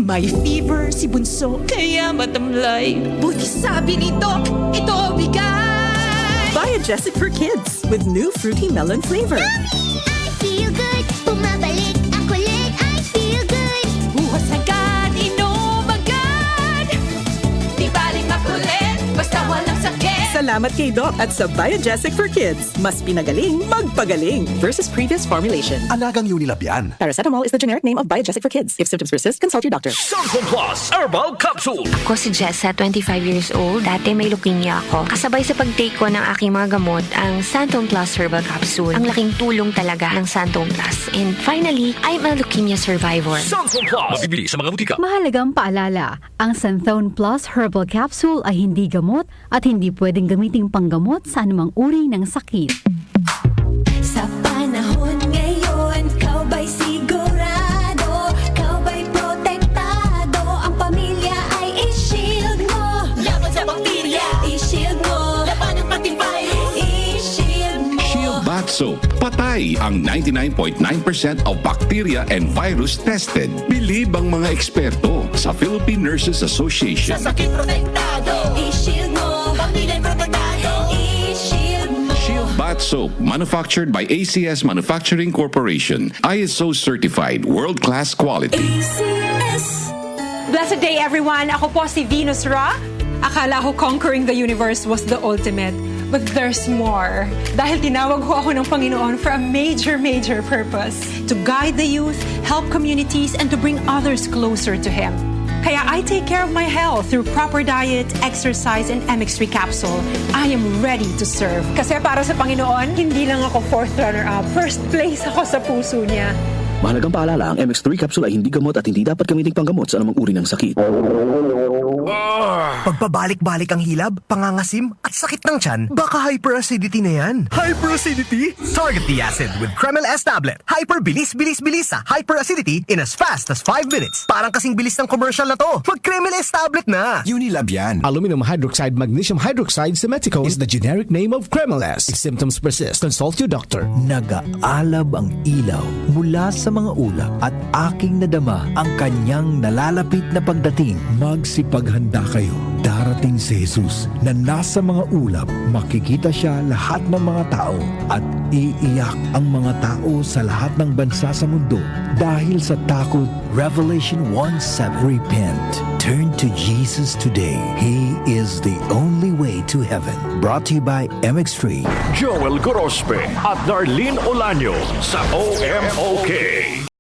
May fever si Bunso, kaya matamlay. Buti sabi ni Doc, ito bigay! Biogesic for kids with new fruity melon flavor. I feel good. Bumabalik ang kulit. I feel good. Bukas agad, inom agad. Di baling makulit, basta walang sakit. Salamat kay Doc at sa Biogesic for kids. Mas pinagaling, magpagaling versus previous formulation. Alagang Unilab yan. Paracetamol is the generic name of Biogesic for kids. If symptoms persist, consult your doctor. Santon Plus Herbal Capsule. Ako si Jessa, 25 years old. Dati may leukemia ako. Kasabay sa pag-take ko ng aking mga gamot, ang Santon Plus Herbal Capsule. Ang laking tulong talaga ng Santon Plus. And finally, I'm a leukemia survivor. Santon Plus. Mabibili sa mga butika. Mahalagang paalala, ang Santhone Plus Herbal Capsule ay hindi gamot at hindi pwedeng gamiting panggamot sa anumang uri ng sakit. Sa panahon ngayon, kau ba'y sigurado? Kau ba'y protektado? Ang pamilya ay i-shield mo. Laban sa bakterya, I-shield mo. laban ng pati virus. I-shield mo. Shield Bath Soap. Patay ang 99.9% of bacteria and virus tested. Believe ang mga eksperto sa Philippine Nurses Association. Sa sakit protektado, I-shield mo. pamilya protektado. I-shield mo. Shield Bath Soap, manufactured by ACS Manufacturing Corporation. ISO certified, world-class quality. ACS. Blessed day, everyone! Ako po si Venus Ra. Akala ko conquering the universe was the ultimate. But there's more. Dahil tinawag ho ako ng Panginoon for a major, major purpose. To guide the youth, help communities, and to bring others closer to Him. Kaya I take care of my health through proper diet, exercise, and MX3 capsule. I am ready to serve. Kasi para sa Panginoon, hindi lang ako fourth runner-up. First place ako sa puso niya. Mahalagang paalala, ang MX3 capsule ay hindi gamot at hindi dapat gamiting panggamot sa anumang uri ng sakit. Pagpabalik-balik ang hilab, pangangasim, at sakit ng tiyan, baka hyperacidity na yan. Hyperacidity? Target the acid with Kremel S tablet. Hyper-bilis-bilis-bilis sa hyperacidity in as fast as 5 minutes. Parang kasing bilis ng commercial na to. Mag-Kremel S tablet na. Unilab yan. Aluminum hydroxide magnesium hydroxide simethicone is the generic name of Kremel-S. If symptoms persist, consult your doctor. Nag-aalab ang ilaw mula sa mga ulap at aking nadama ang kanyang nalalapit na pagdating. Magsipaghanda kayo. Darating si Jesus na nasa mga ulap. Makikita siya lahat ng mga tao at iiyak ang mga tao sa lahat ng bansa sa mundo dahil sa takot. Revelation 1:7. Repent. Turn to Jesus today. He is the only way to heaven. Brought to you by MX3. Joel Gorospe at Darlene Olanyo sa OMOK.